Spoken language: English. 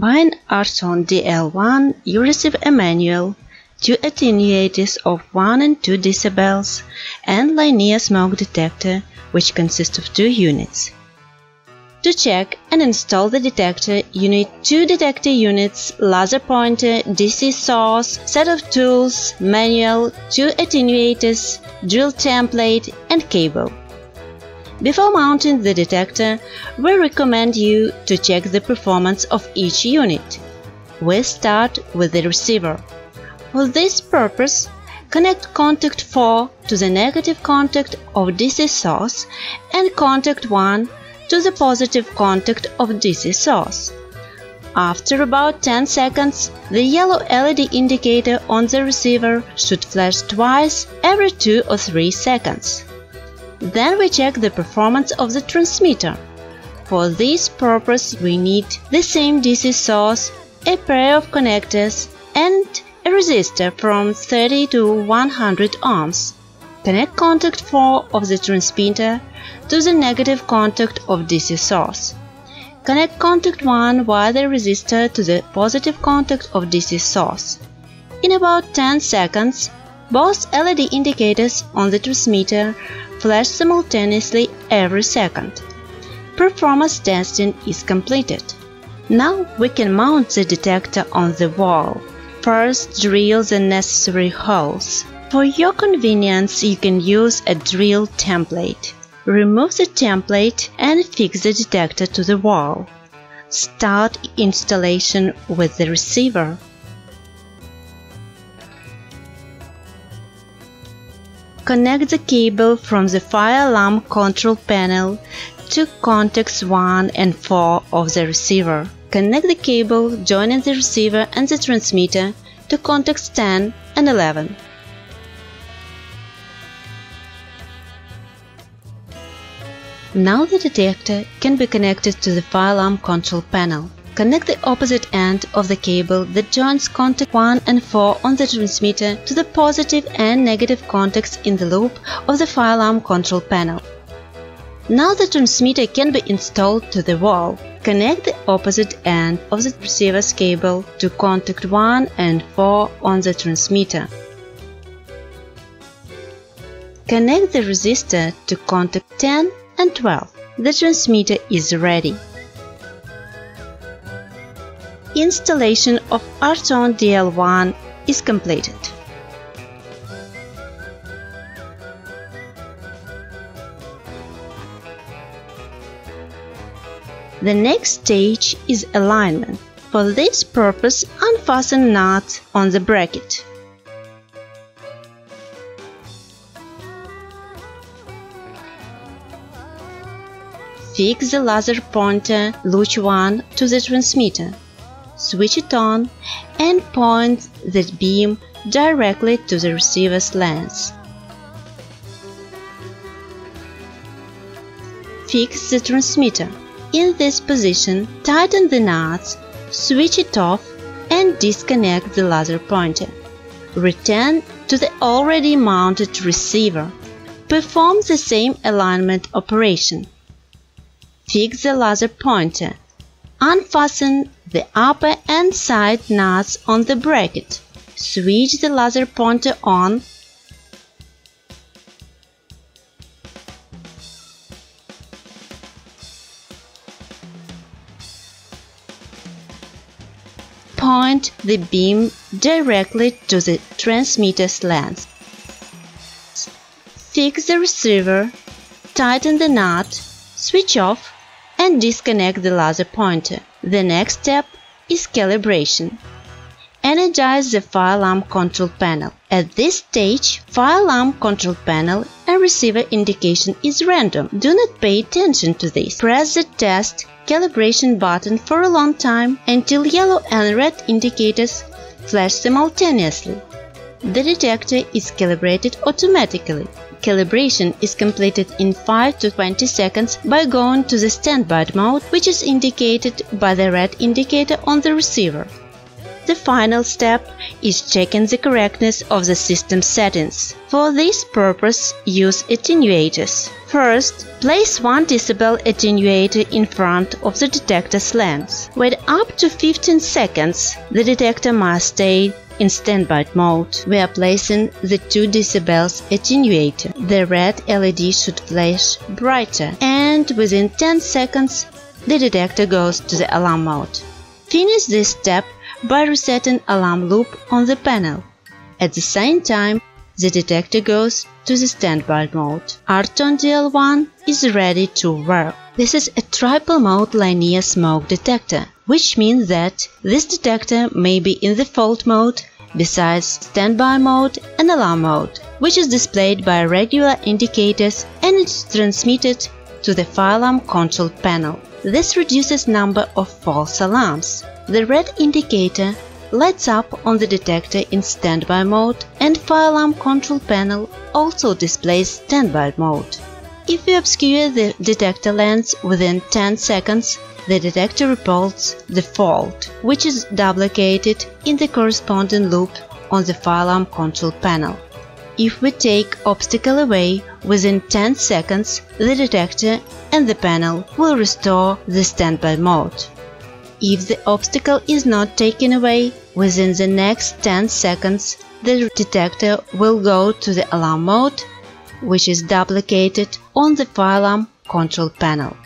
By an Arton DL1, you receive a manual, 2 attenuators of 1 and 2 decibels, and linear smoke detector, which consists of 2 units. To check and install the detector, you need 2 detector units, laser pointer, DC source, set of tools, manual, 2 attenuators, drill template, and cable. Before mounting the detector, we recommend you to check the performance of each unit. We start with the receiver. For this purpose, connect contact 4 to the negative contact of DC source and contact 1 to the positive contact of DC source. After about 10 seconds, the yellow LED indicator on the receiver should flash twice every 2 or 3 seconds. Then we check the performance of the transmitter. For this purpose, we need the same DC source, a pair of connectors, and a resistor from 30 to 100 ohms. Connect contact 4 of the transmitter to the negative contact of DC source. Connect contact 1 via the resistor to the positive contact of DC source. In about 10 seconds, both LED indicators on the transmitter flash simultaneously every second. Performance testing is completed. Now we can mount the detector on the wall. First, drill the necessary holes. For your convenience, you can use a drill template. Remove the template and fix the detector to the wall. Start installation with the receiver. Connect the cable from the fire alarm control panel to contacts 1 and 4 of the receiver. Connect the cable joining the receiver and the transmitter to contacts 10 and 11. Now the detector can be connected to the fire alarm control panel. Connect the opposite end of the cable that joins contact 1 and 4 on the transmitter to the positive and negative contacts in the loop of the fire alarm control panel. Now the transmitter can be installed to the wall. Connect the opposite end of the receiver's cable to contact 1 and 4 on the transmitter. Connect the resistor to contact 10 and 12. The transmitter is ready. Installation of Arton DL1 is completed. The next stage is alignment. For this purpose, unfasten nuts on the bracket. Fix the laser pointer Luch 1 to the transmitter. Switch it on and point the beam directly to the receiver's lens. Fix the transmitter. In this position, tighten the nuts, switch it off and disconnect the laser pointer. Return to the already mounted receiver. Perform the same alignment operation. Fix the laser pointer. Unfasten the upper and side nuts on the bracket. Switch the laser pointer on. Point the beam directly to the transmitter's lens. Fix the receiver, tighten the nut, switch off and disconnect the laser pointer. The next step is calibration. Energize the fire alarm control panel. At this stage, fire alarm control panel and receiver indication is random. Do not pay attention to this. Press the test calibration button for a long time until yellow and red indicators flash simultaneously. The detector is calibrated automatically. Calibration is completed in 5 to 20 seconds by going to the standby mode, which is indicated by the red indicator on the receiver. The final step is checking the correctness of the system settings. For this purpose, use attenuators. First, place 1 dB attenuator in front of the detector's lens. Wait up to 15 seconds. The detector must stay in standby mode. We are placing the 2 dB attenuator. The red LED should flash brighter, and within 10 seconds, the detector goes to the alarm mode. Finish this step by resetting alarm loop on the panel. At the same time, the detector goes to the standby mode. Arton DL1 is ready to work. This is a triple mode linear smoke detector, which means that this detector may be in the fault mode besides standby mode and alarm mode, which is displayed by regular indicators and is transmitted to the fire alarm control panel. This reduces number of false alarms. The red indicator lights up on the detector in standby mode, and fire alarm control panel also displays standby mode. If we obscure the detector lens within 10 seconds, the detector reports the fault, which is duplicated in the corresponding loop on the fire alarm control panel. If we take obstacle away within 10 seconds, the detector and the panel will restore the standby mode. If the obstacle is not taken away within the next 10 seconds, the detector will go to the alarm mode, which is duplicated on the fire alarm control panel.